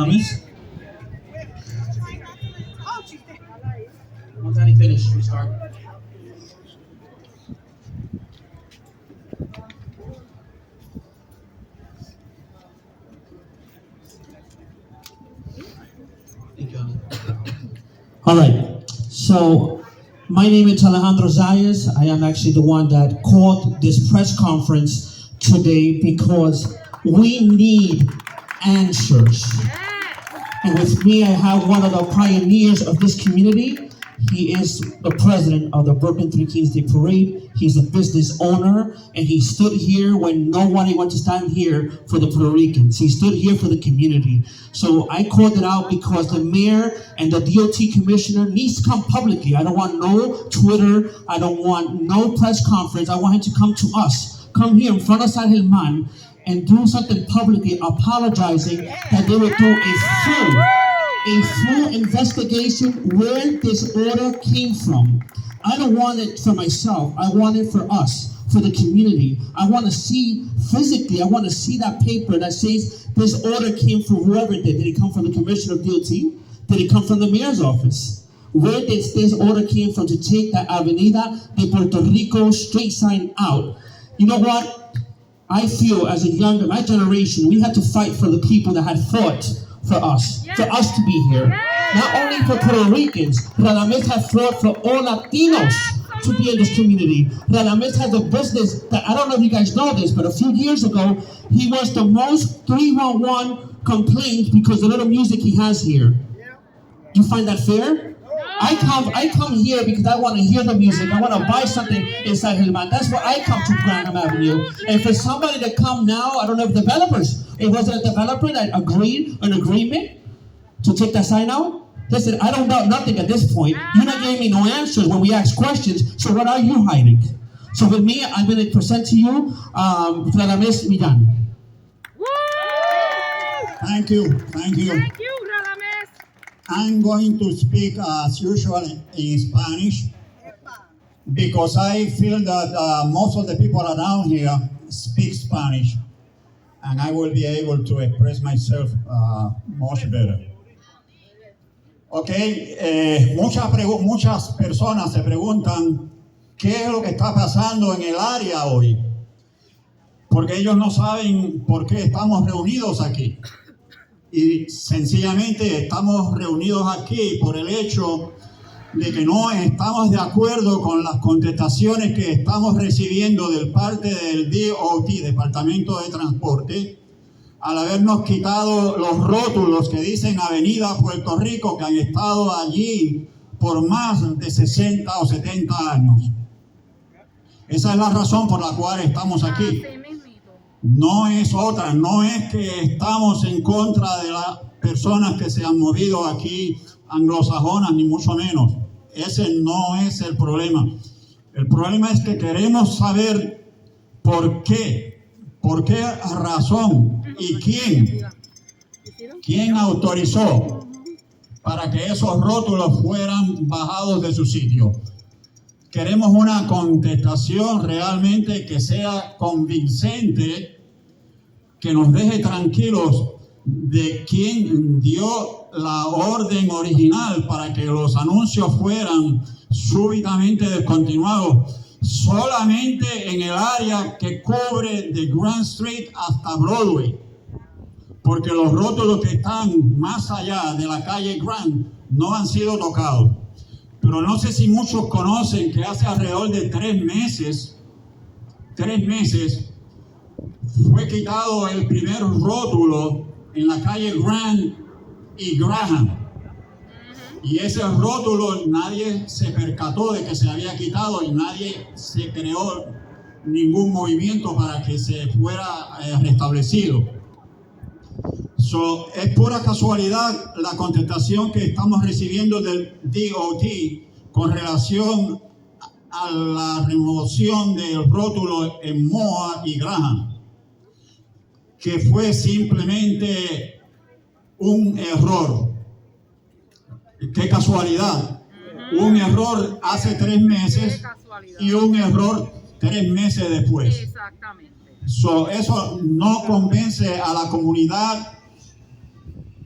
Miss? Once I finish, we start. Thank you, Alan. All right. So, my name is Alejandro Zayas. I am actually the one that called this press conference today because we need answers. And with me, I have one of the pioneers of this community. He is the president of the Brooklyn Three Kings Day Parade. He's a business owner, and he stood here when nobody wanted to stand here for the Puerto Ricans. He stood here for the community. So I called it out because the mayor and the DOT commissioner needs to come publicly. I don't want no Twitter. I don't want no press conference. I want him to come to us. Come here in front of San Germán and do something publicly apologizing that they would do a full investigation where this order came from. I don't want it for myself. I want it for us, for the community. I want to see physically, I want to see that paper that says this order came from whoever it did. Did it come from the commissioner of DOT? Did it come from the mayor's office? Where did this order came from to take that Avenida de Puerto Rico street sign out? You know what? I feel as my generation, we had to fight for the people that had fought for us to be here. Not only for Puerto Ricans, Radamés had fought for all Latinos to be in this community. Radamés had a business that, I don't know if you guys know this, but a few years ago, he was the most 311 complaints because of the little music he has here. You find that fair? I come here because I want to hear the music. I want to buy something inside Germán. That's why I come to Granham Avenue. And for somebody to come now, I don't know if developers, it wasn't a developer that agreed an agreement to take that sign out. Listen, I don't know nothing at this point. You're not giving me no answers when we ask questions. So what are you hiding? So with me, I'm going to present to you Radamés Millán. Thank you. Thank you, Radamés. I'm going to speak as usual in Spanish because I feel that most of the people around here speak Spanish and I will be able to express myself much better. Okay, muchas personas se preguntan qué es lo que está pasando en el área hoy, porque ellos no saben por qué estamos reunidos aquí. Y sencillamente estamos reunidos aquí por el hecho de que no estamos de acuerdo con las contestaciones que estamos recibiendo del parte del DOT, Departamento de Transporte, al habernos quitado los rótulos que dicen Avenida Puerto Rico, que han estado allí por más de 60 o 70 años. Esa es la razón por la cual estamos aquí. No es otra, no es que estamos en contra de las personas que se han movido aquí anglosajonas, ni mucho menos. Ese no es el problema. El problema es que queremos saber por qué razón y quién autorizó para que esos rótulos fueran bajados de su sitio. Queremos una contestación realmente que sea convincente, que nos deje tranquilos de quién dio la orden original para que los anuncios fueran súbitamente descontinuados solamente en el área que cubre de Grand Street hasta Broadway, porque los rótulos que están más allá de la calle Grand no han sido tocados. Pero no sé si muchos conocen que hace alrededor de 3 meses, fue quitado el primer rótulo en la calle Grand y Graham. Y ese rótulo nadie se percató de que se había quitado y nadie se creó ningún movimiento para que se fuera restablecido. Es pura casualidad la contestación que estamos recibiendo del DOT con relación a la remoción del rótulo en Moa y Graham, que fue simplemente un error. ¡Qué casualidad! Un error hace 3 meses y un error 3 meses después. Exactamente. Eso no convence a la comunidad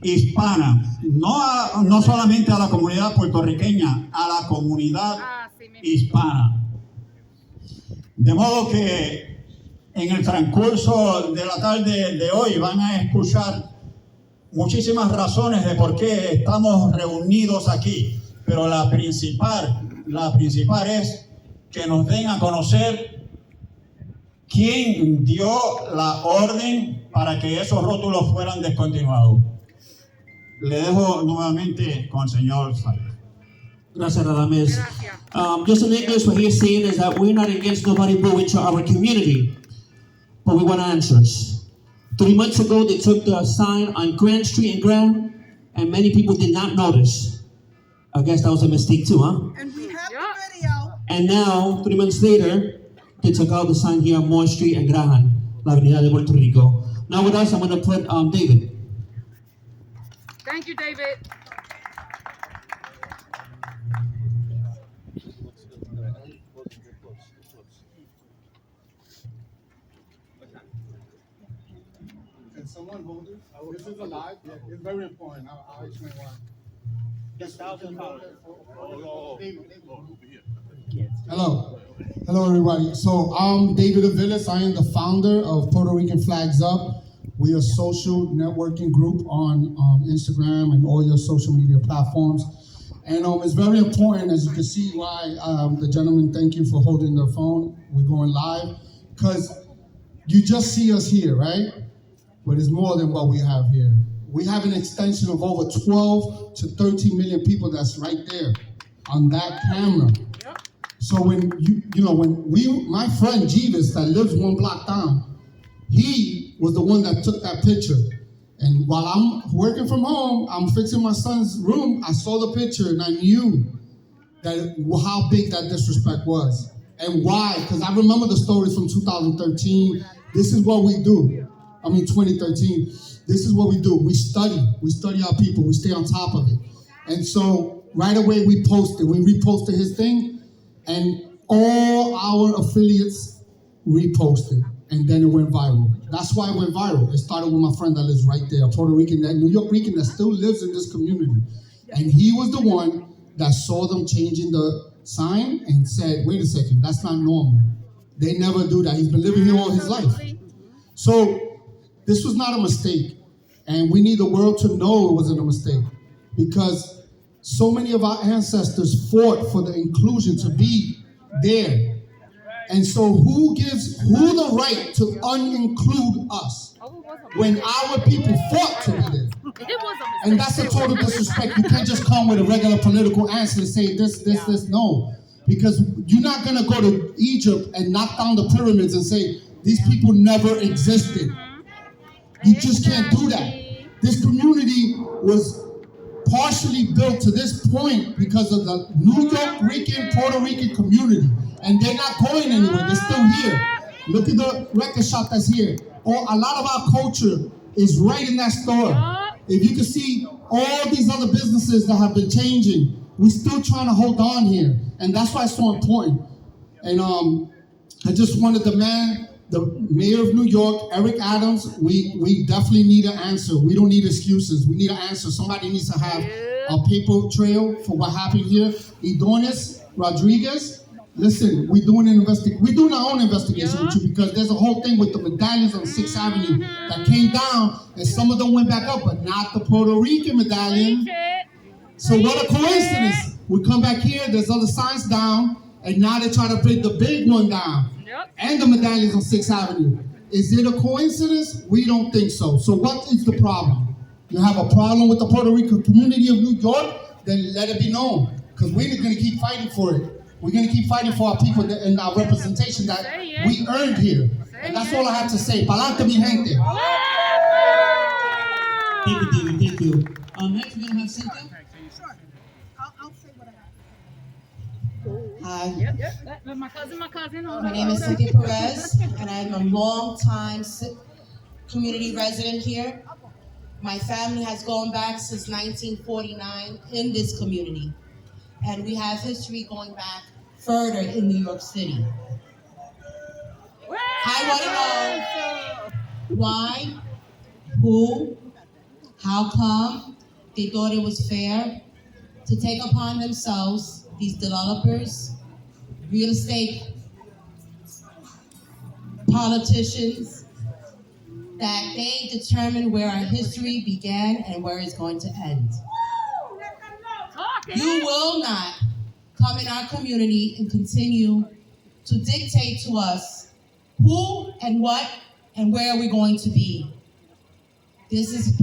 hispana, no solamente a la comunidad puertorriqueña, a la comunidad hispana. De modo que en el transcurso de la tarde de hoy van a escuchar muchísimas razones de por qué estamos reunidos aquí, pero la principal es que nos den a conocer quién dio la orden para que esos rótulos fueran descontinuados. Le dejo nuevamente con el señor Sayas. Gracias, Radames. Just in English, what he's saying is that we're not against nobody moving to our community, but we want answers. 3 months ago, they took the sign on Grand Street in Grand, and many people did not notice. I guess that was a mistake too, huh? And we have the video. And now, 3 months later, they took out the sign here on Moore Street and Grahan, La Ave de Puerto Rico. Now with us, I'm going to put David. Thank you, David. Can someone hold it? This is alive. Yeah, it's very important. I'll explain why. Hello. Hello, everybody. So I'm David Aviles. I am the founder of Puerto Rican Flags Up. We are a social networking group on Instagram and all your social media platforms. And it's very important, as you can see, why the gentleman, thank you for holding the phone. We're going live. Because you just see us here, right? But it's more than what we have here. We have an extension of over 12 to 13 million people that's right there on that camera. So when my friend Jeeves that lives 1 block down, he was the one that took that picture. And while I'm working from home, I'm fixing my son's room, I saw the picture and I knew that how big that disrespect was. And why? Because I remember the stories from 2013. This is what we do. 2013. This is what we do. We study our people. We stay on top of it. And so right away we reposted his thing, and all our affiliates reposted, and then it went viral. That's why it went viral. It started with my friend that lives right there, a Puerto Rican, that New York Rican that still lives in this community. And he was the one that saw them changing the sign and said, wait a second, that's not normal. They never do that. He's been living here all his life. So this was not a mistake, and we need the world to know it wasn't a mistake, because so many of our ancestors fought for the inclusion to be there. And so who gives who the right to uninclude us when our people fought to be there? And that's a total disrespect. You can't just come with a regular political answer and say this, no. Because you're not gonna go to Egypt and knock down the pyramids and say, these people never existed. You just can't do that. This community was partially built to this point because of the New York Rican, Puerto Rican community. And they're not going anywhere, they're still here. Look at the record shop that's here. A lot of our culture is right in that store. If you can see all these other businesses that have been changing, we're still trying to hold on here. And that's why it's so important. And I just wanted to demand the mayor of New York, Eric Adams, we definitely need an answer. We don't need excuses. We need an answer. Somebody needs to have a paper trail for what happened here. Idonis Rodriguez, listen, we're doing our own investigation with you, because there's a whole thing with the medallions on 6th Avenue that came down, and some of them went back up, but not the Puerto Rican medallion. So what a coincidence. We come back here, there's other signs down, and now they try to bring the big one down. And the medallions on 6th Avenue. Is it a coincidence? We don't think so. So what is the problem? You have a problem with the Puerto Rican community of New York? Then let it be known. Because we're going to keep fighting for it. We're going to keep fighting for our people and our representation that we earned here. And that's all I have to say. Pa'lante, mi gente. Thank you, David. Thank you. Next, we're going to have Cynthia. Sure. I'll say what I have. Hi, My cousin. my name is Cynthia Perez, and I'm a long-time community resident here. My family has gone back since 1949 in this community, and we have history going back further in New York City. I want to know why, who, How come they thought it was fair to take upon themselves, these developers, real estate politicians, that they determine where our history began and where it's going to end? You will not come in our community and continue to dictate to us who and what and where we're going to be. This is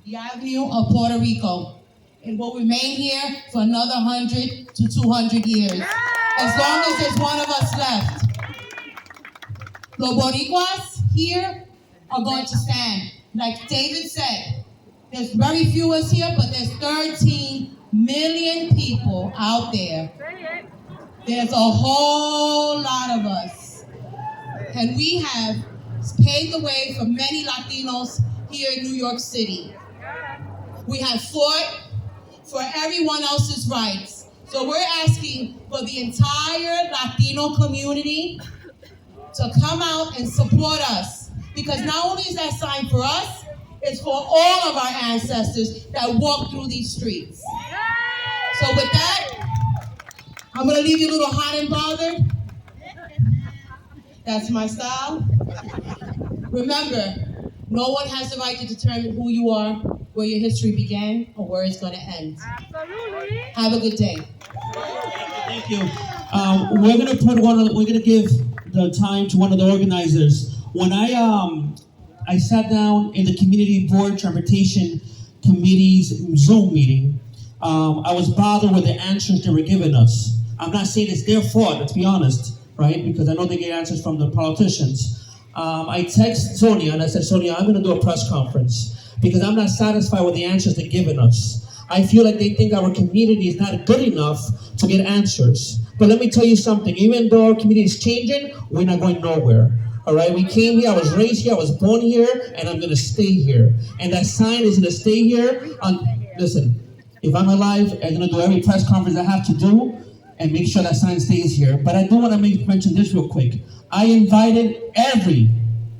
the Avenue of Puerto Rico. It will remain here for another 100 to 200 years, as long as there's one of us left. Los Boricuas here are going to stand. Like David said, there's very few of us here, but there's 13 million people out there. There's a whole lot of us. And we have paved the way for many Latinos here in New York City. We have fought for everyone else's rights. So we're asking for the entire Latino community to come out and support us. Because not only is that sign for us, it's for all of our ancestors that walk through these streets. So with that, I'm gonna leave you a little hot and bothered. That's my style. Remember, no one has the right to determine who you are, where your history began, or where it's gonna end. Absolutely. Have a good day. Thank you. We're gonna give the time to one of the organizers. When I sat down in the Community Board Transportation Committee's Zoom meeting, I was bothered with the answers they were giving us. I'm not saying it's their fault, let's be honest, right? Because I know they get answers from the politicians. I text Sonia and I said, Sonia, I'm gonna do a press conference because I'm not satisfied with the answers they're giving us. I feel like they think our community is not good enough to get answers. But let me tell you something, even though our community is changing, we're not going nowhere. All right, we came here, I was raised here, I was born here, and I'm gonna stay here. And that sign is gonna stay here. Listen, if I'm alive, I'm gonna do every press conference I have to do and make sure that sign stays here. But I do wanna mention this real quick. I invited every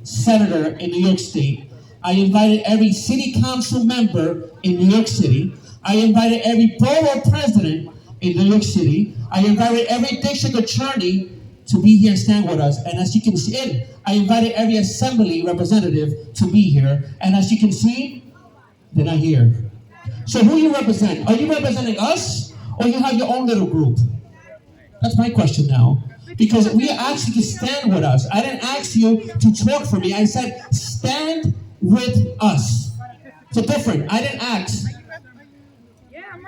senator in New York State. I invited every city council member in New York City. I invited every borough president in New York City. I invited every district attorney to be here and stand with us. And as you can see, I invited every assembly representative to be here. And as you can see, they're not here. So who you represent? Are you representing us or you have your own little group? That's my question now. Because we asked you to stand with us. I didn't ask you to talk for me. I said, stand with us. So different. I didn't ask.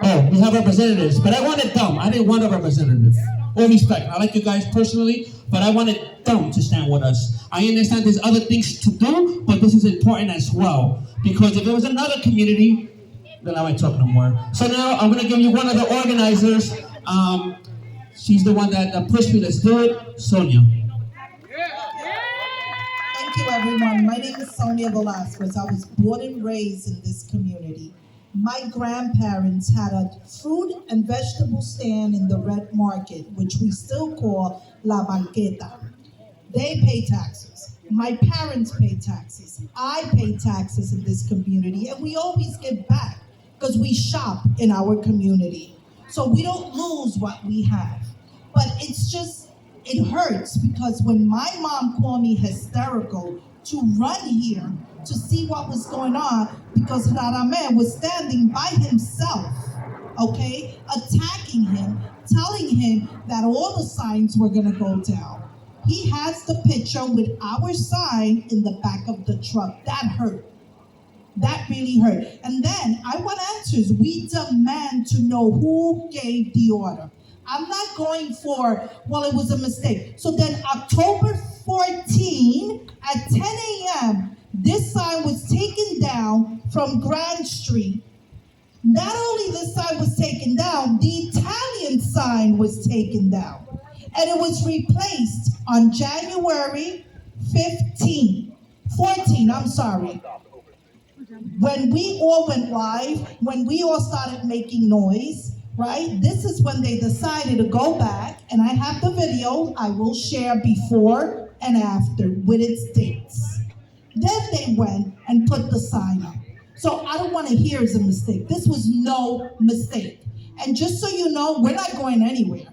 Oh, we have representatives, but I wanted them. I didn't want a representative. All respect. I like you guys personally, but I wanted them to stand with us. I understand there's other things to do, but this is important as well. Because if there was another community, then I might talk no more. So now I'm going to give you one of the organizers. She's the one that pushed me. Let's do it. Sonia. Thank you, everyone. My name is Sonia Velasquez. I was born and raised in this community. My grandparents had a fruit and vegetable stand in the Red Market, which we still call La Banqueta. They pay taxes. My parents pay taxes. I pay taxes in this community, and we always give back because we shop in our community. So we don't lose what we have. But it's just, it hurts because when my mom called me hysterical to run here to see what was going on, because Radamel was standing by himself, okay, attacking him, telling him that all the signs were gonna go down. He has the picture with our sign in the back of the truck. That hurt. That really hurt. And then I want answers. We demand to know who gave the order. I'm not going for, well, it was a mistake. So then October 14 at 10 a.m., this sign was taken down from Grand Street. Not only this sign was taken down, the Italian sign was taken down. And it was replaced on January 14, I'm sorry. When we all went live, when we all started making noise, right? This is when they decided to go back, and I have the video I will share before and after with its dates. Then they went and put the sign up. So I don't want to hear it's a mistake. This was no mistake. And just so you know, we're not going anywhere.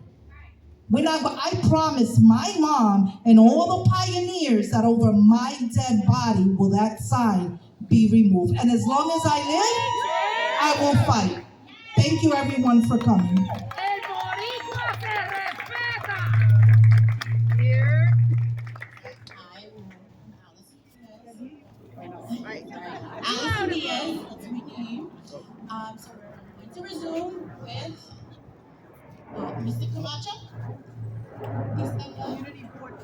I promise my mom and all the pioneers that over my dead body will that sign be removed. And as long as I live, I will fight. Thank you everyone for coming. El boricua se respeta. Here. Allison Diaz, that's my name. So we're going to resume with Mr. Camacho. Community Board.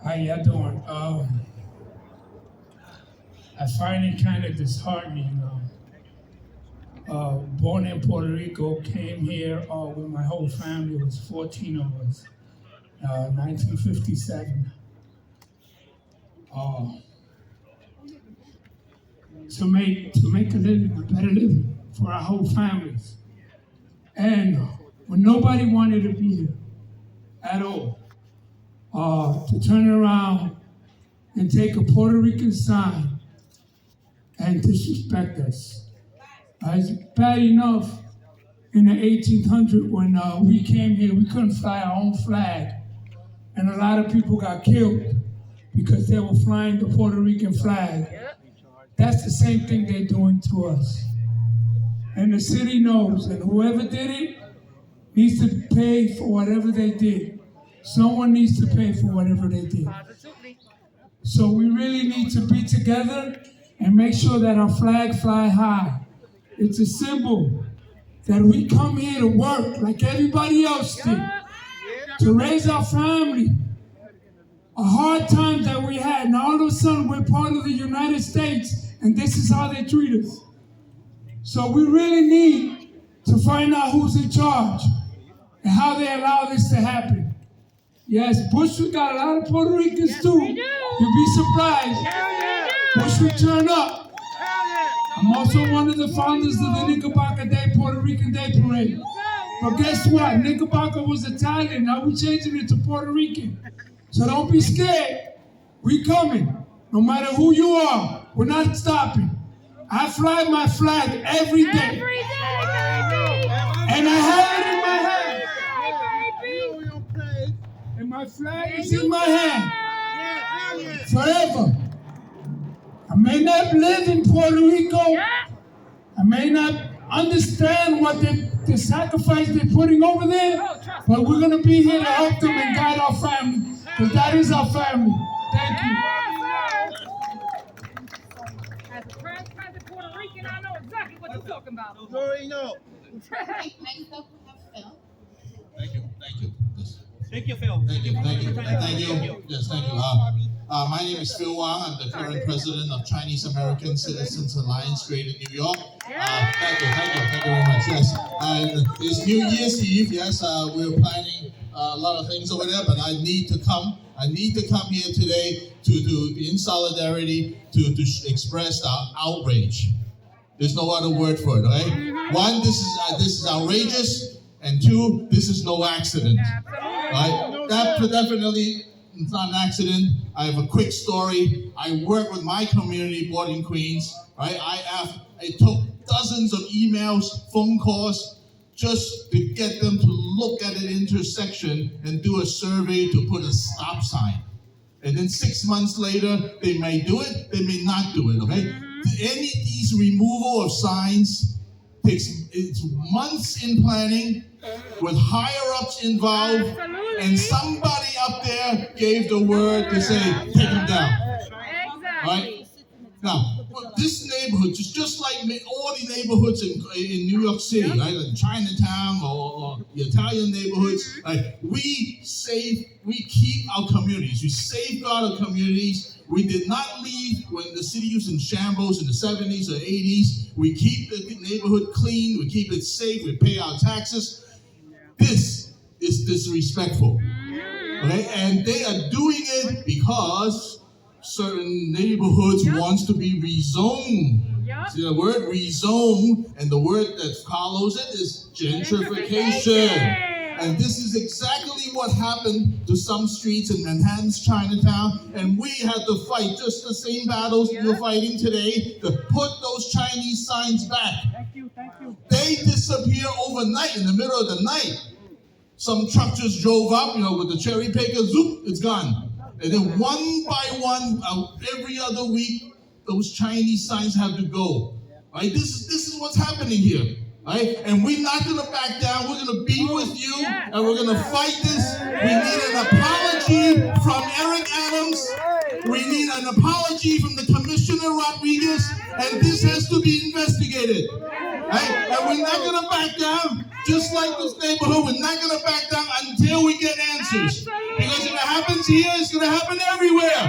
How y'all doing? I find it kind of disheartening. Born in Puerto Rico, came here with my whole family. It was 14 of us. 1957. To make a living, a better living for our whole families. And when nobody wanted to be here at all, to turn around and take a Puerto Rican sign and disrespect us. It's bad enough in the 1800s when we came here, we couldn't fly our own flag. And a lot of people got killed because they were flying the Puerto Rican flag. That's the same thing they're doing to us. And the city knows, and whoever did it needs to pay for whatever they did. Someone needs to pay for whatever they did. So we really need to be together and make sure that our flag fly high. It's a symbol that we come here to work like everybody else did, to raise our family. A hard time that we had, and all of a sudden we're part of the United States, and this is how they treat us. So we really need to find out who's in charge and how they allow this to happen. Yes, Bush, we got a lot of Puerto Ricans too. You'll be surprised. Bush will turn up. I'm also one of the founders of the Knickerbocker Day Puerto Rican Day Parade. But guess what? Knickerbocker was Italian. Now we're changing it to Puerto Rican. So don't be scared. We coming. No matter who you are, we're not stopping. I fly my flag every day. And I have it in my hand. And my flag is in my hand. Forever. I may not live in Puerto Rico. I may not understand what the sacrifice they're putting over there, but we're going to be here to help them and guide our family, because that is our family. Thank you. As a transplanted Puerto Rican, I know exactly what you're talking about. You already know. Next up, we have Phil. Thank you. Yes. Thank you, Phil. Thank you. Yes, thank you. My name is Phil Wang. I'm the current president of Chinese American Citizens Alliance, Greater New York. Thank you very much. Yes, it's New Year's Eve. Yes, we're planning a lot of things over there, but I need to come. I need to come here today to in solidarity to express our outrage. There's no other word for it. Okay? One, this is outrageous, and two, this is no accident. Right? That definitely. It's not an accident. I have a quick story. I work with my community board in Queens. Right? It took dozens of emails, phone calls, just to get them to look at an intersection and do a survey to put a stop sign. And then 6 months later, they may do it, they may not do it. Okay? These removal of signs it's months in planning with higher ups involved. And somebody up there gave the word to say, take them down. Right? Now, this neighborhood, just like all the neighborhoods in New York City, right? Like Chinatown or the Italian neighborhoods, right? We keep our communities. We safeguard our communities. We did not leave when the city was in shambles in the 70s or 80s. We keep the neighborhood clean. We keep it safe. We pay our taxes. This is disrespectful. Okay? And they are doing it because certain neighborhoods wants to be rezoned. See the word rezone, and the word that follows it is gentrification. And this is exactly what happened to some streets in Manhattan's Chinatown. And we had to fight just the same battles we're fighting today to put those Chinese signs back. Thank you. They disappear overnight, in the middle of the night. Some truck just drove up, with the cherry picker, zoop, it's gone. And then one by one, every other week, those Chinese signs have to go. Right? This is what's happening here. Right? And we're not gonna back down. We're gonna be with you, and we're gonna fight this. We need an apology from Eric Adams. We need an apology from the Commissioner Rodriguez, and this has to be investigated. Right? And we're not gonna back down. Just like this neighborhood, we're not gonna back down until we get answers. Because if it happens here, it's gonna happen everywhere.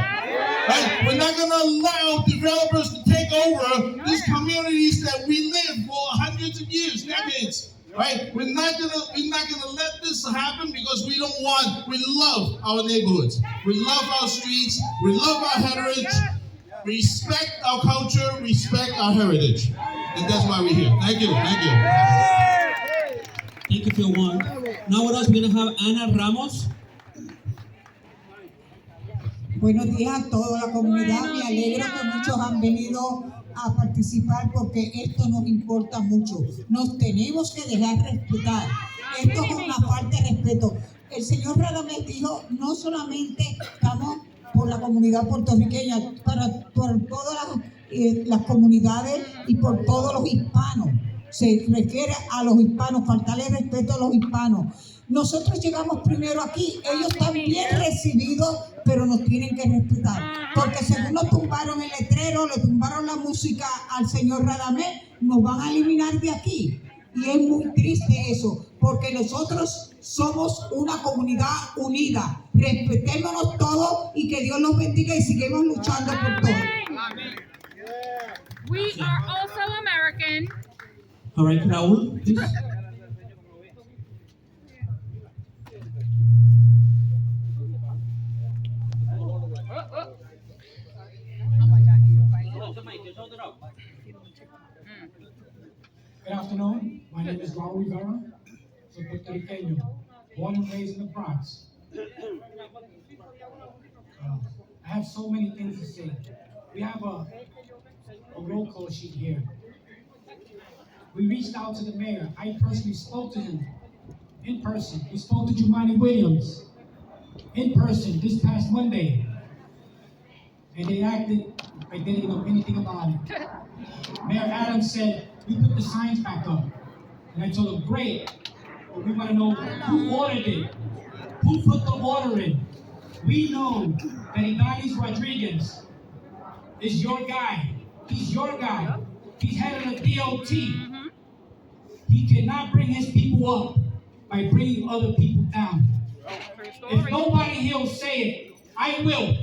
Right? We're not gonna allow developers to take over these communities that we live for hundreds of years, decades. Right? We're not gonna let this happen because we love our neighborhoods. We love our streets, we love our heritage, respect our culture, respect our heritage. And that's why we're here. Thank you. Thank you, Phil Juan. Now with us, we're going to have Ana Ramos. Buenos días a toda la comunidad. Me alegro que muchos han venido a participar porque esto nos importa mucho. Nos tenemos que dejar respetar. Esto es una falta de respeto. El señor Radamés dijo, no solamente estamos por la comunidad puertorriqueña, por todas las comunidades y por todos los hispanos. Se refiere a los hispanos, faltarle respeto a los hispanos. Nosotros llegamos primero aquí, ellos están bien recibidos, pero nos tienen que respetar. Porque según nos tumbaron el letrero, le tumbaron la música al señor Radamés, nos van a eliminar de aquí. Y es muy triste eso, porque nosotros somos una comunidad unida. Respetémonos todos y que Dios los bendiga y sigamos luchando por todo. We are also American. All right, Raúl, please. Good afternoon. My name is Raul Rivera. Soy puertorriqueño, born and raised in the Bronx. I have so many things to say. We have a roll call sheet here. We reached out to the mayor. I personally spoke to him in person. We spoke to Jumani Williams in person this past Monday. And they acted like they didn't know anything about it. Mayor Adams said, we put the signs back up. And I told him, great, but we want to know who ordered it. Who put the order in? We know that Idalis Rodriguez is your guy. He's your guy. He's head of the DOT. He cannot bring his people up by bringing other people down. If nobody here will say it, I will.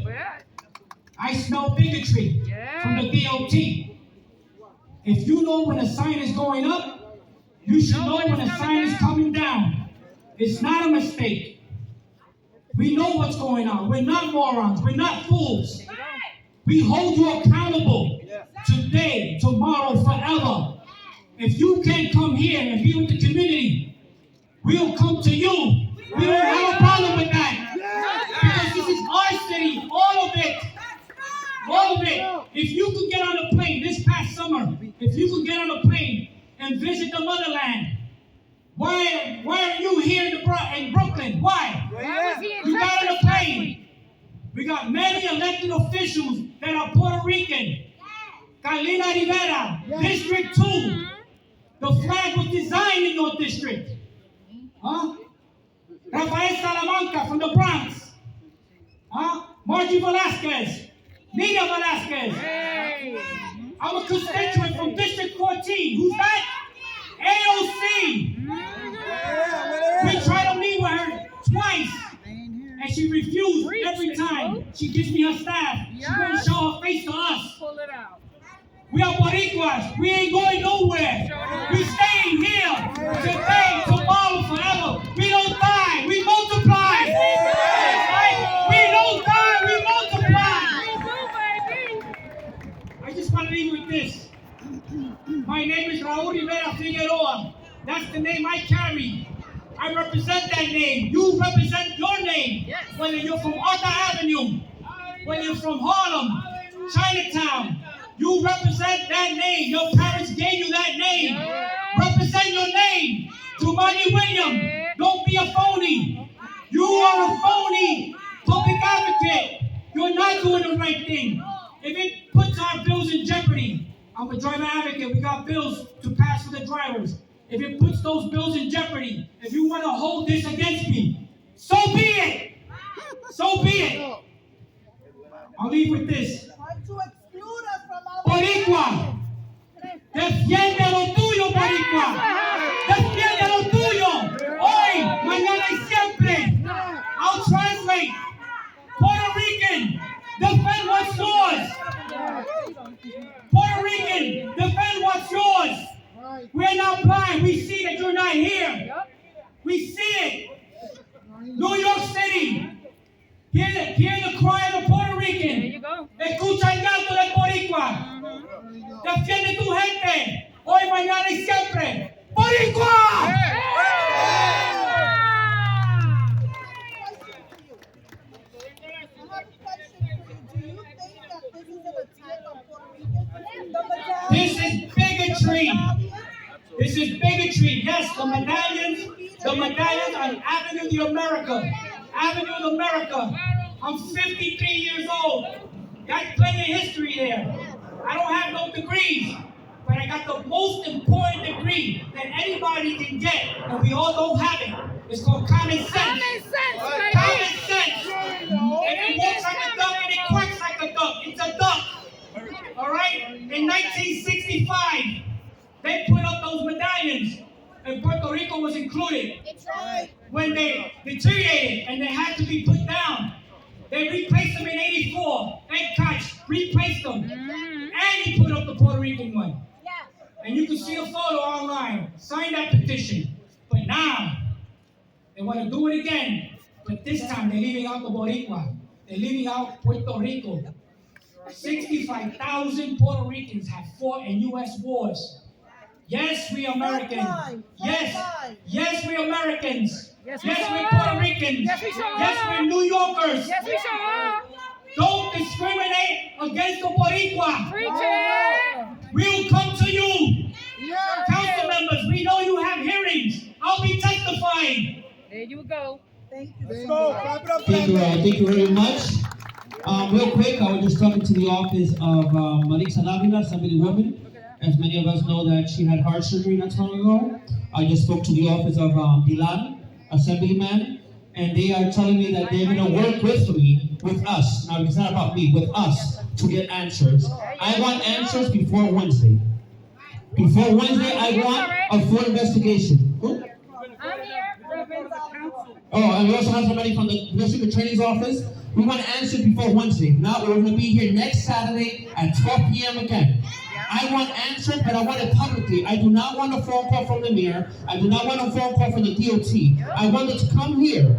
I smell bigotry from the DOT. If you know when a sign is going up, you should know when a sign is coming down. It's not a mistake. We know what's going on. We're not morons. We're not fools. We hold you accountable today, tomorrow, forever. If you can't come here and be with the community, we'll come to you. We don't have a problem with that. Because this is our city, all of it. All of it. If you could get on a plane this past summer, if you could get on a plane and visit the motherland, why are you here in Brooklyn? Why? You got on a plane. We got many elected officials that are Puerto Rican. Carlina Rivera, District 2. The flag was designed in your district. Huh? Rafael Salamanca from the Bronx. Huh? Margie Velasquez. Nina Velasquez. Hey. I'm a constituent from District 14. Who's that? AOC. We tried to meet with her twice, and she refused every time. She gives me her staff. She won't show her face to us. Pull it out. We are Boricuas. We ain't going nowhere. We staying here today, tomorrow, forever. We don't die. We multiply. Right? We don't die. We multiply. I just want to leave you with this. My name is Raul Rivera Figueroa. That's the name I carry. I represent that name. You represent your name. Whether you're from Arthur Avenue, whether you're from Harlem, Chinatown, you represent that name. Your parents gave you that name. Represent your name. Jumani William, don't be a phony. You are a phony public advocate. You're not doing the right thing. If it puts our bills in jeopardy, I'm a driver advocate. We got bills to pass for the drivers. If it puts those bills in jeopardy, if you want to hold this against me, so be it. So be it. I'll leave with this. Boricua, defiende lo tuyo, Boricua. Defiende lo tuyo. Hoy, mañana y siempre. I'll translate. Puerto Rican, defend what's yours. Puerto Rican, defend what's yours. We're not blind. We see that you're not here. We see it. New York City. Hear the cry of the Puerto Rican. There you go. Escucha el llanto del Boricua. Defiende tu gente. Hoy, mañana y siempre. Boricua! This is bigotry. This is bigotry. Yes, the medallions on Avenue of America. Avenue of America. I'm 53 years old. Got plenty of history there. I don't have no degrees, but I got the most important degree that anybody can get, and we all don't have it. It's called common sense. Common sense, baby. Common sense. And it walks like a duck and it quacks like a duck. It's a duck. All right? In 1965, they put up those medallions, and Puerto Rico was included. When they deteriorated and they had to be put down, they replaced them in 84. Thank God, replaced them. And he put up the Puerto Rican one. And you can see a photo online. Sign that petition. But now, they want to do it again. But this time, they're leaving out the Boricua. They're leaving out Puerto Rico. 65,000 Puerto Ricans have fought in U.S. wars. Yes, we Americans. Yes, we Americans. Yes, We're Puerto Ricans. Yes, we sure Yes, are. we're New Yorkers. Yes, we sure are. Don't discriminate against the Boricua. Preach it. We'll come to you. Council members, we know you have hearings. I'll be testifying. There you go. Thank you very much. Real quick, I was just talking to the office of Marisa Lavila, Assemblywoman. As many of us know that she had heart surgery not so long ago. I just spoke to the office of Dylan, Assemblyman, and they are telling me that they're going to work with us. Now, it's not about me, with us, to get answers. I want answers before Wednesday. Before Wednesday, I want a full investigation. Who? I'm here. Oh, and we also have somebody from the district attorney's office. We want answers before Wednesday. Now, we're going to be here next Saturday at 12 p.m. again. I want answers, but I want it publicly. I do not want a phone call from the mayor. I do not want a phone call from the DOT. I want them to come here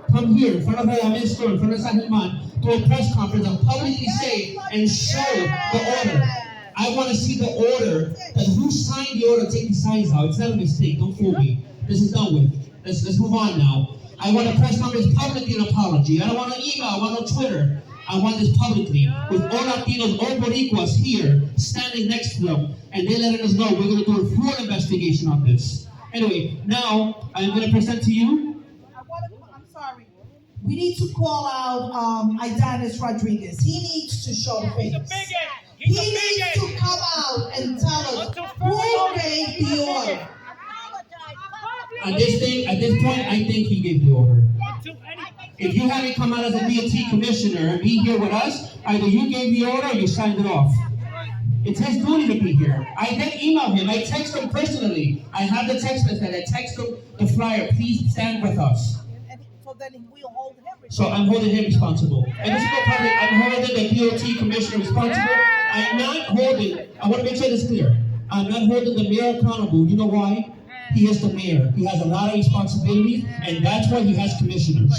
in front of the minister, in front of San Germán, to a press conference and publicly say and show the order. I want to see the order, that who signed the order, take the signs out. It's not a mistake, don't fool me. This is done with. Let's move on now. I want a press conference publicly an apology. I don't want an email, I want on Twitter. I want this publicly, with all Latinos, all Boricuas here, standing next to them, and they letting us know we're going to do a full investigation on this. Anyway, now I'm going to present to you. I'm sorry. We need to call out Idanis Rodriguez. He needs to show face. He needs to come out and tell us who gave the order. At this point, I think he gave the order. If you haven't come out as a DOT commissioner and be here with us, either you gave the order or you signed it off. It's his duty to be here. I then email him. I text him personally. I have the text message. I text him the flyer. Please stand with us. So I'm holding him responsible. And this is no public. I'm holding the DOT commissioner responsible. I'm not holding. I want to make sure this is clear. I'm not holding the mayor accountable. You know why? He is the mayor. He has a lot of responsibilities, and that's why he has commissioners.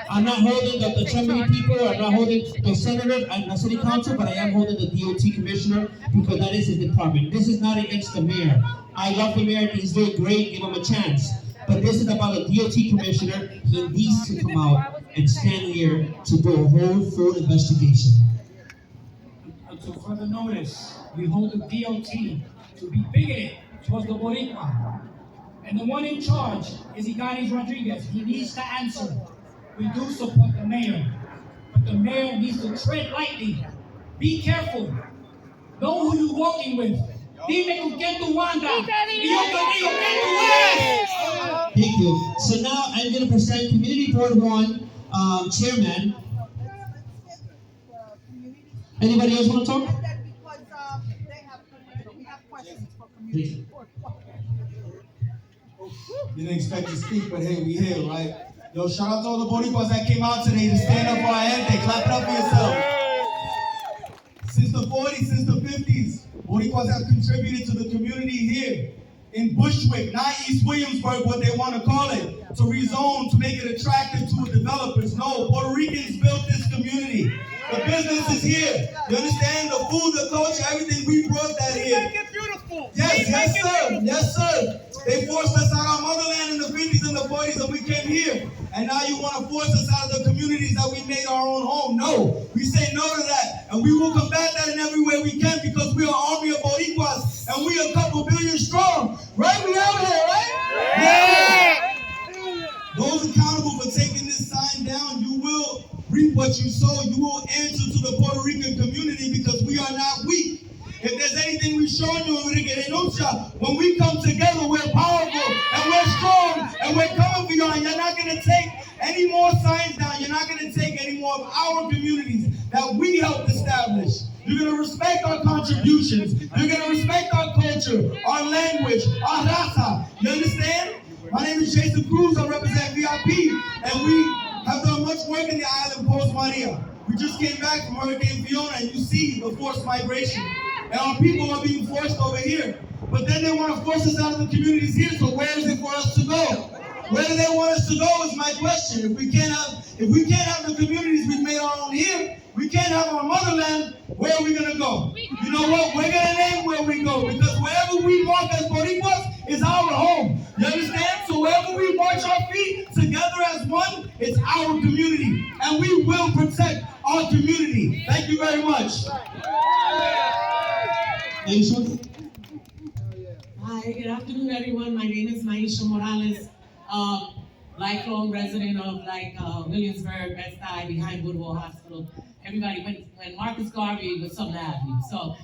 I'm not holding the assembly people, I'm not holding the senators and the city council, but I am holding the DOT commissioner because that is his department. This is not against the mayor. I love the mayor, he's doing great, give him a chance. but this is about a DOT commissioner. He needs to come out and stand here to do a whole full investigation. To further notice, we hold the DOT to be bigoted towards the Boricua. And the one in charge is Iganis Rodriguez. He needs to answer. We do support the mayor, but the mayor needs to tread lightly. Be careful. Know who you're walking with. Dime con quién tú andas. Y yo te digo quién tú eres. Thank you. So now I'm going to present Community Board 1 Chairman. Anybody else want to talk? Please. You didn't expect to speak, but hey, we here, right? Yo, shout out to all the Boricuas that came out today to stand up for our gente. Clap it up for yourself. Since the 40s, since the 50s, Boricuas have contributed to the community here in Bushwick, not East Williamsburg, what they want to call it, to rezone, to make it attractive to developers. No, Puerto Ricans built this community. The business is here. You understand? The food, the culture, everything, we brought that here. Make it beautiful. Yes, yes, sir. Yes, sir. They forced us out of our motherland in the 50s and the 40s, and we came here. And now you want to force us out of the communities that we made our own home. No, we say no to that. And we will combat that in every way we can because we are an army of Boricuas, and we are a couple billion strong. Right? We out here, right? Yeah. Those accountable for taking this sign down, you will reap what you sow. You will answer to the Puerto Rican community because we are not weak. If there's anything we've shown you, when we come together, we're powerful and we're strong and we're coming for you. And you're not going to take any more signs down. You're not going to take any more of our communities that we helped establish. You're going to respect our contributions. You're going to respect our culture, our language, our raza. You understand? My name is Jason Cruz. I represent VIP, and we have done much work in the island post-Maria. We just came back from Hurricane Fiona, and you see the forced migration. And our people are being forced over here. But then they want to force us out of the communities here, so where is it for us to go? Where do they want us to go is my question. If we can't have the communities we've made our own here, we can't have our motherland, where are we going to go? You know what? We're going to name where we go, because wherever we mark as Boricuas is our home. You understand? So wherever we march our feet together as one, it's our community. And we will protect our community. Thank you very much. Aisha? Hi, good afternoon, everyone. My name is Maisha Morales, lifelong resident of Williamsburg, Bed-Stuy, behind Woodward Hospital. Everybody, when Marcus Garvey was something happening. So,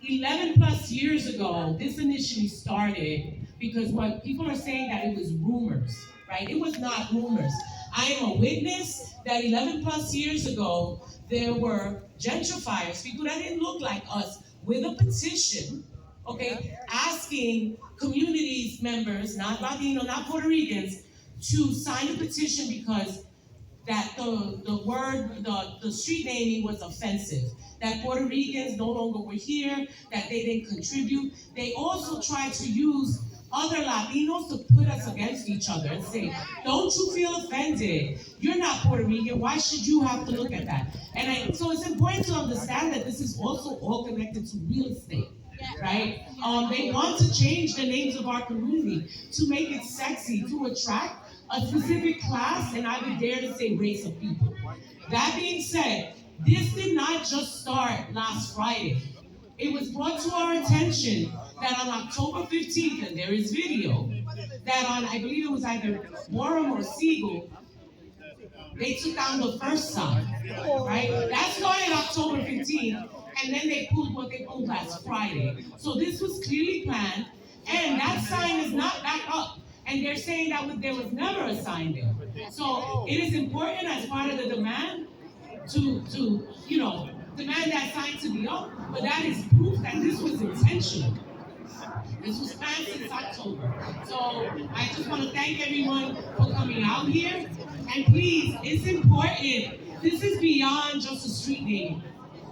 11 plus years ago, this initially started because what people are saying that it was rumors, right? It was not rumors. I am a witness that 11 plus years ago, there were gentrifiers, people that didn't look like us, with a petition, okay, asking communities members, not Latino, not Puerto Ricans, to sign a petition because that the street naming was offensive, that Puerto Ricans no longer were here, that they didn't contribute. They also tried to use other Latinos to put us against each other and say, don't you feel offended? You're not Puerto Rican, why should you have to look at that? And so it's important to understand that this is also all connected to real estate, right? They want to change the names of our community to make it sexy, to attract a specific class, and I would dare to say race of people. That being said, this did not just start last Friday. It was brought to our attention that on October 15th, and there is video, that on, I believe it was either Warren or Siegel, they took down the first sign, right? That started October 15th, and then they pulled what they pulled last Friday. So this was clearly planned, and that sign is not back up. And they're saying that there was never a sign there. So it is important as part of the demand to demand that sign to be up, but that is proof that this was intentional. This was planned since October. So I just want to thank everyone for coming out here. And please, it's important. This is beyond just a street name.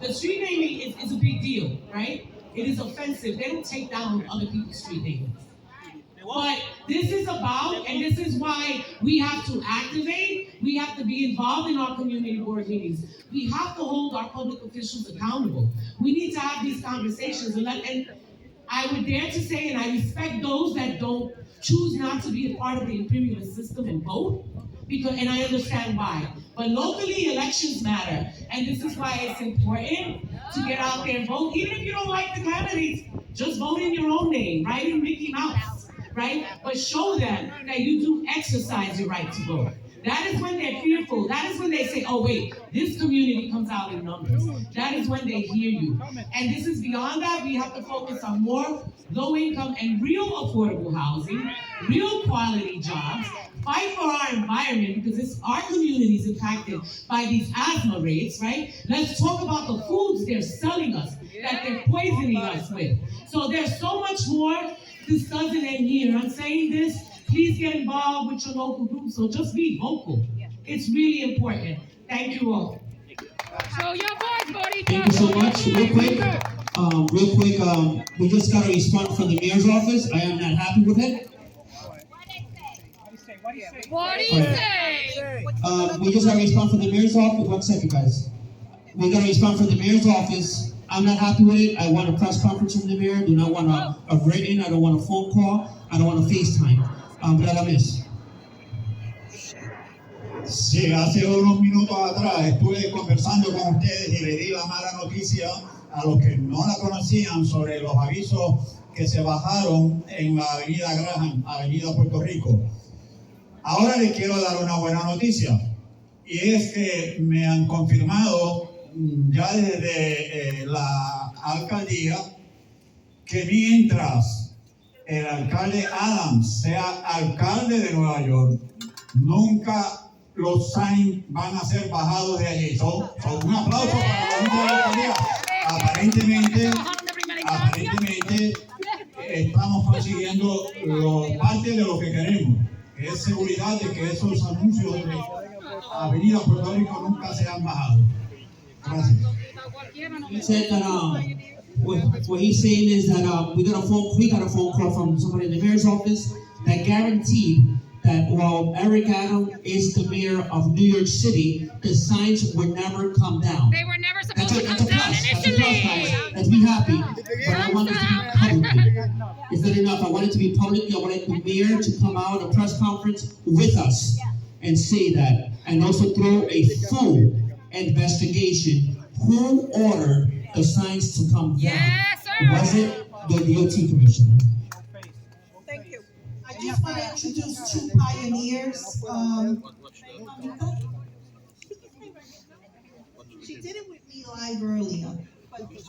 The street naming is a big deal, right? It is offensive. They don't take down other people's street names. But this is about, and this is why we have to activate, we have to be involved in our community board meetings. We have to hold our public officials accountable. We need to have these conversations. And I would dare to say, and I respect those that don't choose not to be a part of the imperialist system and vote, and I understand why. But locally, elections matter, and this is why it's important to get out there and vote. Even if you don't like the candidates, just vote in your own name, write in Mickey Mouse, right? But show them that you do exercise your right to vote. That is when they're fearful. That is when they say, oh wait, this community comes out in numbers. That is when they hear you. And this is beyond that. We have to focus on more low income and real affordable housing, real quality jobs, fight for our environment because our community is impacted by these asthma rates, right? Let's talk about the foods they're selling us, that they're poisoning us with. So there's so much more. This doesn't end here. I'm saying this. Please get involved with your local group. So just be vocal. It's really important. Thank you all. Show your voice, buddy. Thank you so much. Real quick, we just got a response from the mayor's office. I am not happy with it. What do you say? We just got a response from the mayor's office. 1 second, guys. We got a response from the mayor's office. I'm not happy with it. I want a press conference from the mayor. Do not want a written. I don't want a phone call. I don't want a FaceTime. Miss. Sí, hace unos minutos atrás estuve conversando con ustedes y le di la mala noticia a los que no la conocían sobre los avisos que se bajaron en la avenida Graham, avenida Puerto Rico. Ahora les quiero dar una buena noticia y es que me han confirmado ya desde la alcaldía que mientras el alcalde Adams sea alcalde de Nueva York, nunca los signs van a ser bajados de allí. Un aplauso para la Junta de la Alcaldía. Aparentemente estamos consiguiendo parte de lo que queremos, que es seguridad de que esos anuncios de Avenida Puerto Rico nunca sean bajados. Gracias. He said that what he's saying is that we got a phone call from somebody in the mayor's office that guaranteed that while Eric Adams is the mayor of New York City, the signs would never come down. They were never supposed to That's come a down plus. That's a initially. plus, guys. Let's be happy. But I want it to be publicly. Is that enough? I want it to be publicly. I wanted the mayor to come out at a press conference with us and say that, and also throw a full investigation. Who ordered the signs to come down? Yes, sir. Was it the DOT commissioner? Thank you. I just want to introduce two pioneers. She did it with me live earlier, but okay,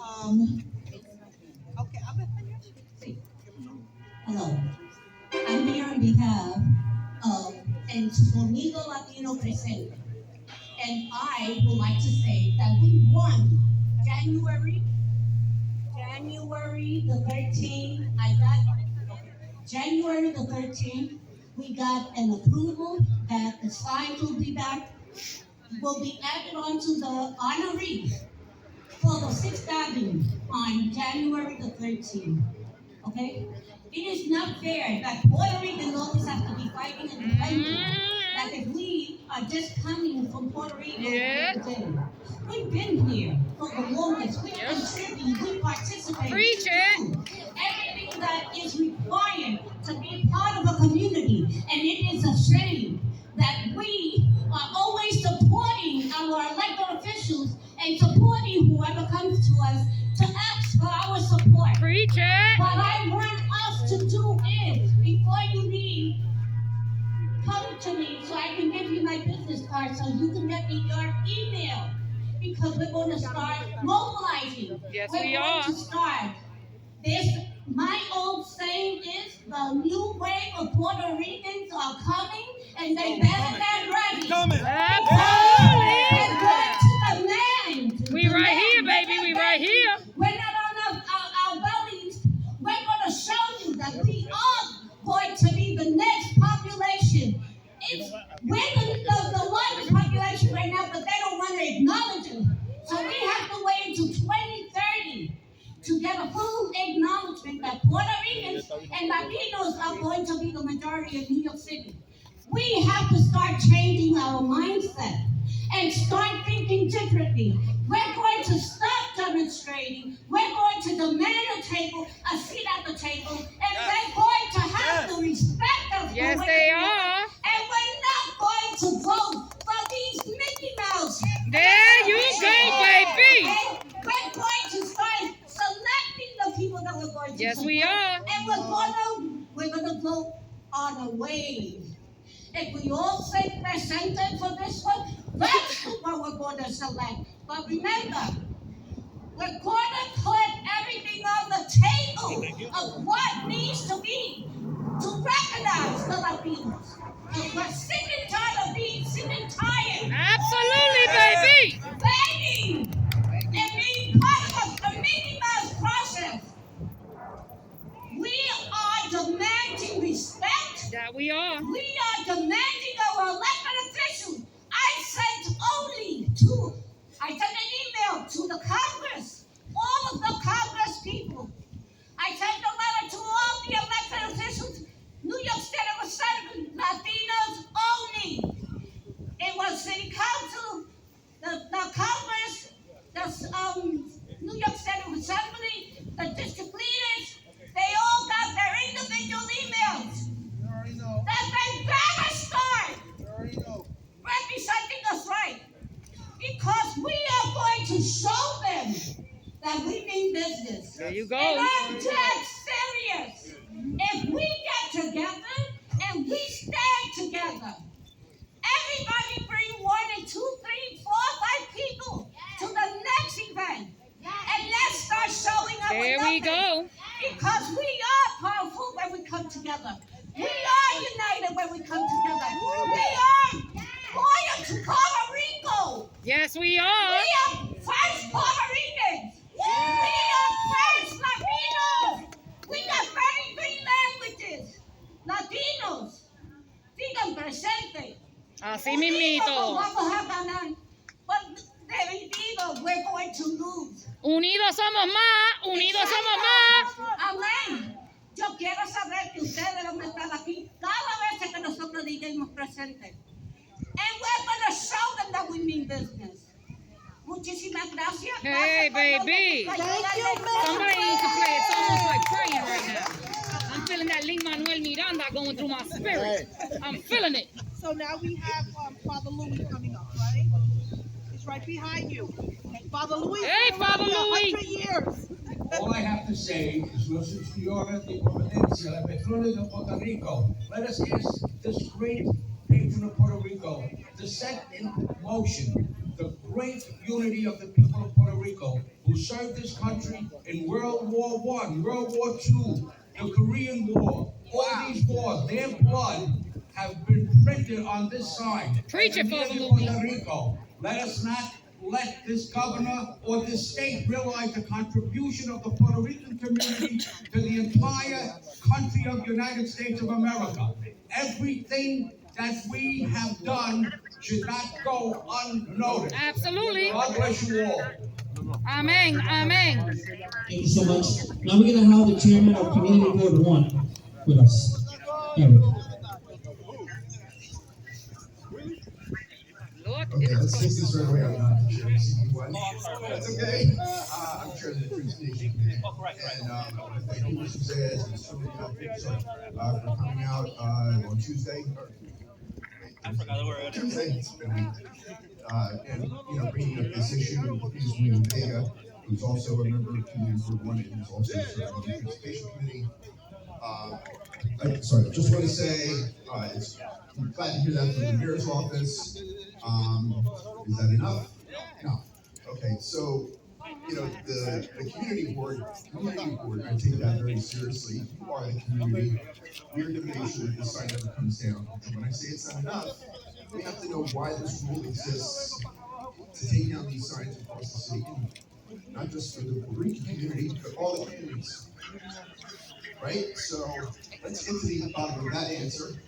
hello. I'm here on behalf of El Sonido Latino Presente. And I would like to say that we won January the 13th. January the 13th, we got an approval that the signs will be added onto the honoree for the 6th Avenue on January the 13th. Okay? It is not fair that Puerto Rican locals have to be fighting and defending that if we are just coming from Puerto Rico today. We've been here for the longest. We contribute, we participate. Preach it. Everything that is required to be part of a community. And it is a shame that we are always supporting our elected officials and supporting whoever comes to us to ask for our support. Preach it. What I want us to do is, before you leave, come to me so I can give you my business card so you can get me your email. Because we're going to start mobilizing. Yes, we're we going are. to start. My old saying is, the new wave of Puerto Ricans are coming and they better get ready. Absolutely. And going to demand. We right here, baby. We right here. We're not on our bellies. We're going to show you that we are going to be the next population. We're the largest population right now, but they don't want to acknowledge it. So we have to wait until 2030 to get a full acknowledgement that Puerto Ricans and Latinos are going to be the majority of New York City. We have to start changing our mindset and start thinking differently. We're going to stop demonstrating. We're going to demand a seat at the table, and we're going to have the respect Yes, we are. And we're gonna vote on a wave. If we all say presente for this one, that's what we're going to select. But remember, we're going to put everything on the table of what needs to be to recognize the Latinos. Because we're sick and tired of being sick and tired. Absolutely, baby. Begging and being part of a meaningless process. We are demanding respect. That we are. We are demanding our elected officials. I sent an email to the Congress, all of the Congress people. I sent a letter to all the elected officials. New York State was Latinos only. It was City Council, the Congress, the New York State Assembly, the district leaders. They all got their individual emails. That they better start representing us right. Because we are going to show them that we mean business. There you go. And I'm dead serious. If we get together and we stand together, everybody bring 1 and 2, 3, 4, 5 people to the next event. And let's start showing up. There we go. Because we are powerful when we come together. We are united when we come together. We are loyal to Puerto Rico. Yes, we are. We are first Puerto Ricans. We are first Latinos. We got 33 languages. Latinos. Digan presente. Así mismito. Vamos a ganar. But divididos, we're going to lose. Unidos somos más. Unidos somos más. Amén. Yo quiero saber que ustedes van a estar aquí cada vez que nosotros digamos presente. And we're going to show them that we mean business. Muchísimas gracias. Hey, baby. Thank you, man. Somebody needs to play. It's almost like praying right now. I'm feeling that Lin-Manuel Miranda going through my spirit. I'm feeling it. So now we have Father Louis coming up, right? He's right behind you. Father Louis. Hey, Father Louis. 100 years. All I have to say is Nuestra De Puerto de Puerto Rico. Let us ask this great patron of Puerto Rico to set in motion the great unity of the people of Puerto Rico who served this country in World War I, World War II, the Korean War, all these wars, their blood have been printed on this sign. Preach it, Father Puerto Rico. Let us not let this governor or this state realize the contribution of the Puerto Rican community to the entire country of the United States of America. Everything that we have done should not go unnoticed. Absolutely. God bless you all. Amen. Amen. Thank you so much. Now we're going to have the chairman of Community Board 1 with us. Eric. Okay, let's take this right away. I'm not the chair of CD1. That's okay. I'm chair of the Transportation Committee. And I want to thank you, Mr. Zayas, and so many other people for coming out on Tuesday. I forgot the word. Tuesday, it's been a week. And, bringing up this issue with William Vega, who's also a member of Community Board 1 and who's also serving on the Transportation Committee. I just want to say, I'm glad to hear that from the mayor's office. Is that enough? No. Okay, so, the community board, I take that very seriously. You are the community. We're going to make sure that this sign never comes down. And when I say it's not enough, we have to know why this rule exists to take down these signs across the city. Not just for the Puerto Rican community, but all the communities. Right? So let's get to the bottom of that answer.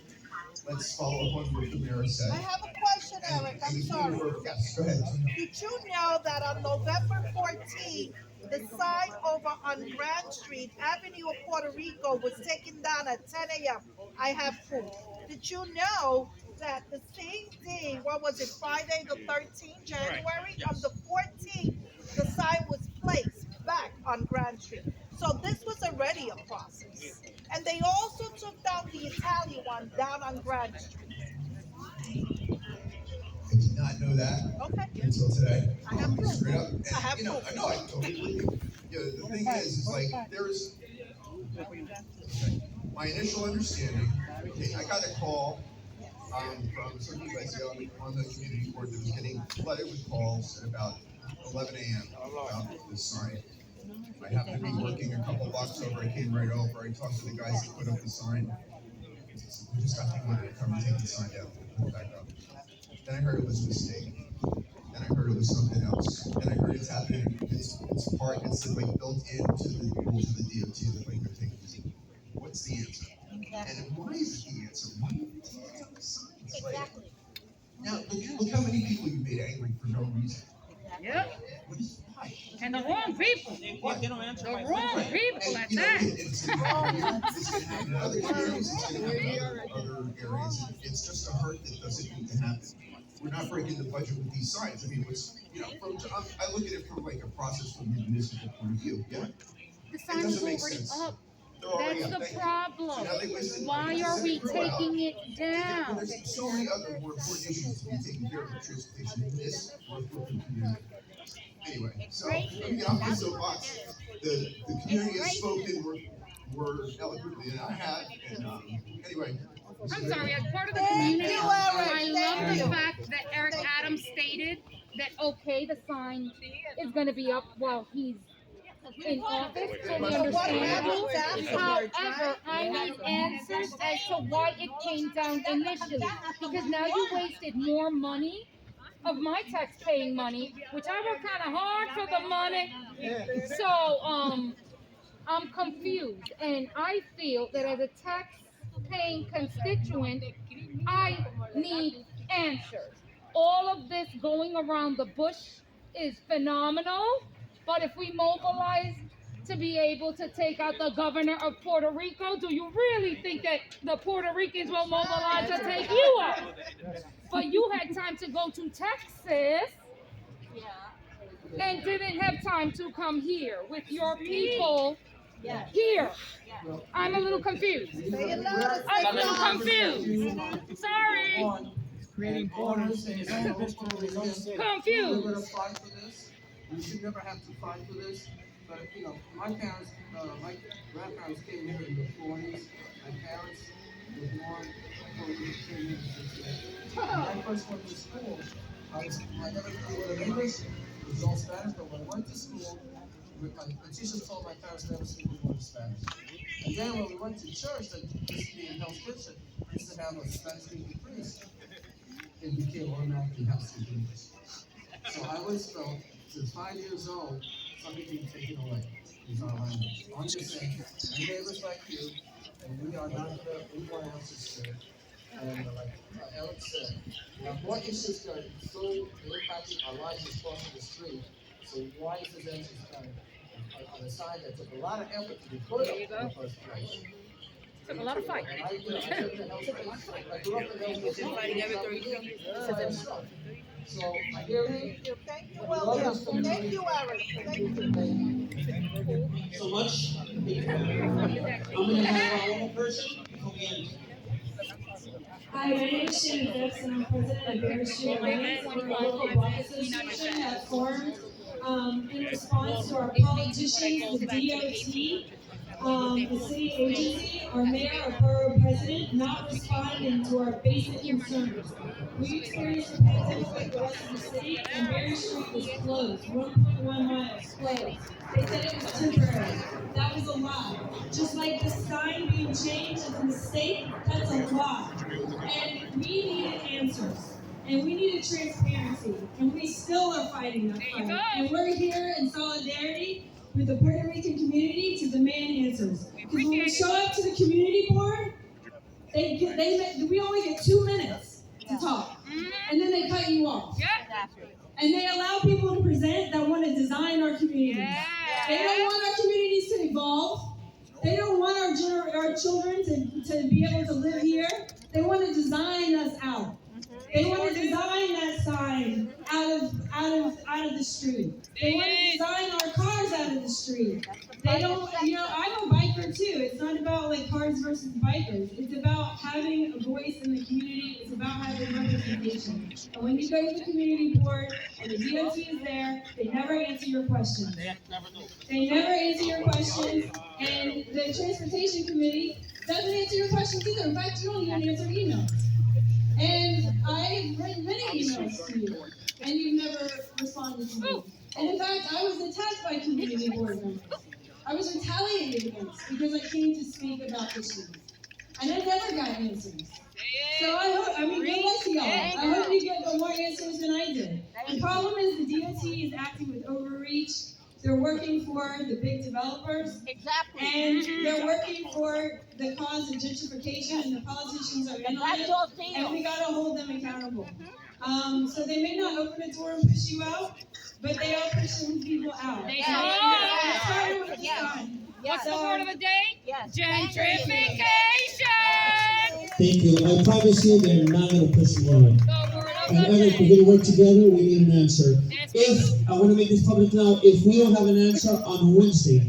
Let's follow up on what the mayor said. I have a question, Eric. I'm sorry. Yes, go ahead. Did you know that on November 14th, the sign over on Grand Street, Avenue of Puerto Rico, was taken down at 10 a.m.? I have proof. Did you know that the same day, what was it, Friday the 13th, January? Right. Yes. On the 14th, the sign was placed back on Grand Street. So this was already a process. And they also took down the Italian one down on Grand Street. I did not know that until today. I have proof. Straight up. And, I have I know, I totally believe you. The thing is like, Okay. My initial understanding, okay, I got a call from some of you guys on the community board that was getting flooded with calls at about 11 a.m. about this sign. I happened to be working a couple blocks over. I came right over. I talked to the guys that put up the sign. I said, we just got to look at it. Come and take the sign down. Put it back up. Then I heard it was a mistake. Then I heard it was something else. Then I heard it's happening. It's part. It's like built into the rules of the DOT. The way they're taking this. What's the answer? And why is it the answer? Why are you taking down the signs? Exactly. Now look how many people you made angry for no reason. Yep. Why? And the wrong people. What? The wrong people at that. It's going to happen in other communities. It's going to happen in other areas. It's just a hurt that doesn't need to happen. We're not breaking the budget with these signs. I mean, I look at it from like a process from the municipal point of view. Yeah. The sign is already up. That's the problem. Why are we taking it down? There's so many other more important issues to be taken care of in transportation than this or for the community. Anyway, so let me get off my soapbox. The community has spoken more eloquently than I have, and anyway. I'm sorry, as part of the community, I love Thank the you. fact that Eric Adams stated that, okay, the sign is going to be up while he's in office, fully understandable. However, I need answers as to why it came down initially, because now you wasted more money of my tax-paying money, which I work kind of hard for the money. So, I'm confused, and I feel that as a tax-paying constituent, I need answers. All of this going around the bush is phenomenal, but if we mobilize to be able to take out the governor of Puerto Rico, do you really think that the Puerto Ricans will mobilize to take you out? But you had time to go to Texas and didn't have time to come here with your people here. I'm a little confused. I'm a little confused. Sorry. Creating borders in his own district, his own city. Confused. We're gonna fight for this. We should never have to fight for this. But my parents, my grandparents came here in the 40s. My parents were born before we came here. When I first went to school, I never knew what English. It was all Spanish. But when I went to school, the teachers told my parents never speak a word of Spanish. And then when we went to church, that used to be in Hell's Kitchen, we used to have a Spanish-speaking priest. It became automatically have to speak English. So I always felt, since 5 years old, something being taken away is our language. I'm just saying, we neighbors like you, and we are not we want answers to it. And like Eric said, we have more issues that are so impacting our lives just crossing the street. So why is this answer on a sign that took a lot of effort to be put up in the first place? Took a lot of fight. I grew up in Fighting every 3 days. So I hear you. Thank you, William. Thank you, Eric. Thank you. So much. I'm going to have our own person before we end. Hi, my name is Shannon Phipps, and I'm president of Bear Street Alliance. We're a local block association that formed in response to our politicians, the DOT, the city agency, our mayor, our borough president, not responding to our basic concerns. We experienced a pandemic like the rest of the city, and Berry Street was closed, 1.1 miles closed. They said it was temporary. That was a lie. Just like the sign being changed as a mistake, that's a lie. And we needed answers. And we needed transparency. And we still are fighting that fight. And we're here in solidarity with the Puerto Rican community to demand answers. Because when we show up to the community board, we only get 2 minutes to talk. And then they cut you off. And they allow people to present that want to design our communities. They don't want our communities to evolve. They don't want our children to be able to live here. They want to design us out. They want to design that sign out of out of the street. They want to design our cars out of the street. They don't, I'm a biker too. It's not about like cars versus bikers. It's about having a voice in the community. It's about having representation. And when you go to the community board and the DOT is there, they never answer your questions. They never answer your questions. And the transportation committee doesn't answer your questions either. In fact, you don't even answer emails. And I've written many emails to you, and you've never responded to me. And in fact, I was attacked by community board members. I was retaliated against because I came to speak about issues. And I never got answers. So good luck to y'all. I hope you get more answers than I did. The problem is the DOT is acting with overreach. They're working for the big developers. Exactly. And they're working for the cause of gentrification, and the politicians are in on it. And we gotta hold them accountable. So they may not open the door and push you out, but they are pushing people out. They are. What's the word of the day? Yes. Gentrification! Thank you. I promise you they're not going to push you out. And Eric, we're going to work together. We need an answer. I want to make this public now, if we don't have an answer on Wednesday,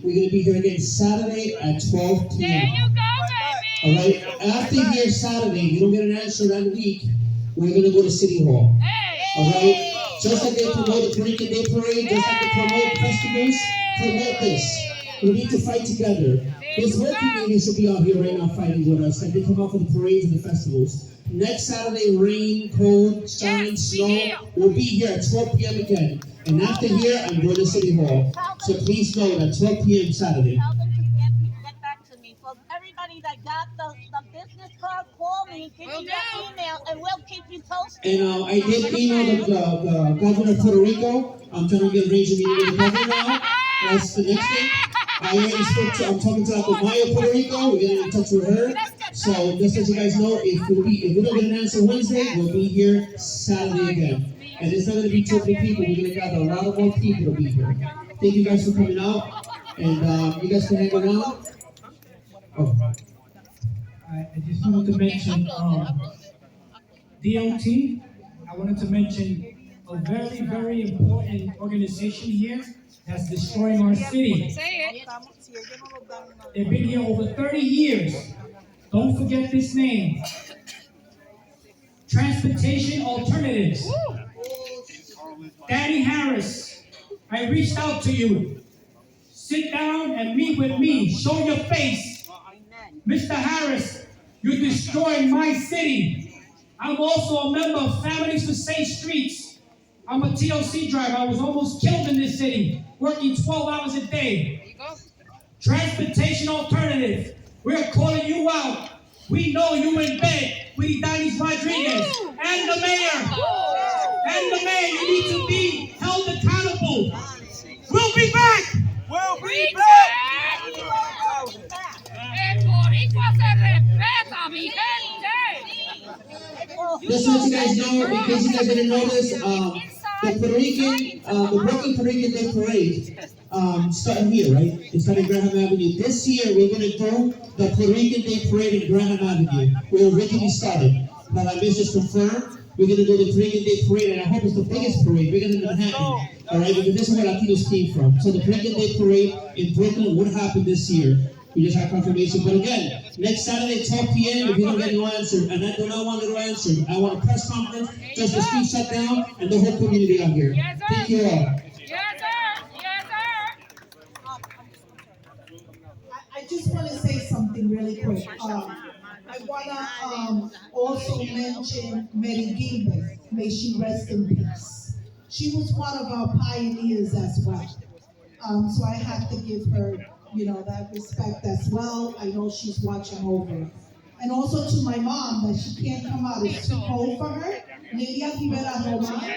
we're going to be here again Saturday at 12 p.m. There you go, All right? After here Saturday, if you don't get an answer that week, we're going to go to City Hall. All right? Just like they promote the Puerto Rican Day Parade, just like they promote festivals, promote this. We need to fight together. This whole community should be out here right now fighting with us, and they come out for the parades and the festivals. Next Saturday, rain, cold, shine, snow, we'll be here at 12 p.m. again. And after here, I'm going to City Hall. So please know that 12 p.m. Saturday. Tell them to get back to me. So everybody that got the business card, call me, give me your email, and we'll keep you posted. And I did email the governor of Puerto Rico. I'm trying to get arranged a meeting with the governor now. That's the next thing. I'm talking to Ave of Puerto Rico. We're getting in touch with her. So just let you guys know, if we don't get an answer Wednesday, we'll be here Saturday again. And it's not going to be 200 people. We're going to gather a lot of more people to be here. Thank you guys for coming out. And you guys can hang around. Oh. I just wanted to mention DOT. I wanted to mention a very, very important organization here that's destroying our city. They've been here over 30 years. Don't forget this name. Transportation Alternatives. Danny Harris, I reached out to you. Sit down and meet with me. Show your face. Mr. Harris, you're destroying my city. I'm also a member of Families for Safe Streets. I'm a TLC driver. I was almost killed in this city, working 12 hours a day. Transportation Alternative, we're calling you out. We know you in bed with Idanis Rodriguez and the mayor. And the mayor, you need to be held accountable. We'll be back. We'll be back. El boricua se respeta, mi gente. Just to let you guys know, in case you guys didn't know this, the Brooklyn Puerto Rican Day Parade started here, right? It started Graham Avenue. This year, we're going to do the Puerto Rican Day Parade in Graham Avenue, where it originally started. Now, that is just confirmed. We're going to do the Puerto Rican Day Parade, and I hope it's the biggest parade, bigger than Manhattan. All right, because this is where Latinos came from. So the Puerto Rican Day Parade in Brooklyn would happen this year. We just have confirmation. But again, next Saturday, 12 p.m., if you don't get no answer, and I do not want no answer, I want a press conference, just the street shut down, and the whole community out here. Thank you all. I just want to say something really quick. I want to also mention Mary Gilbert. May she rest in peace. She was one of our pioneers as well. So I have to give her, that respect as well. I know she's watching over us. And also to my mom, that she can't come out. It's too cold for her. Nidia Rivera Roma.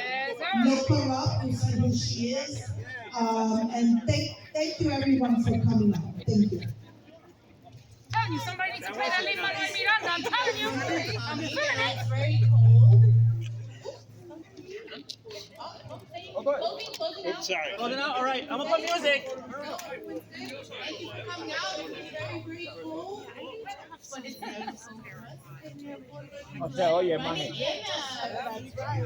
Look her up and see who she is. And thank you everyone for coming out. Thank you. Somebody needs to play that Lin-Manuel Miranda. I'm telling you. I'm feeling it. It's very cold. Oops, sorry. Closing out? All right. I'm going to put music. Thank you for coming out. It was very, very cool. But it's O sea, oye, maje. Yeah, that's right.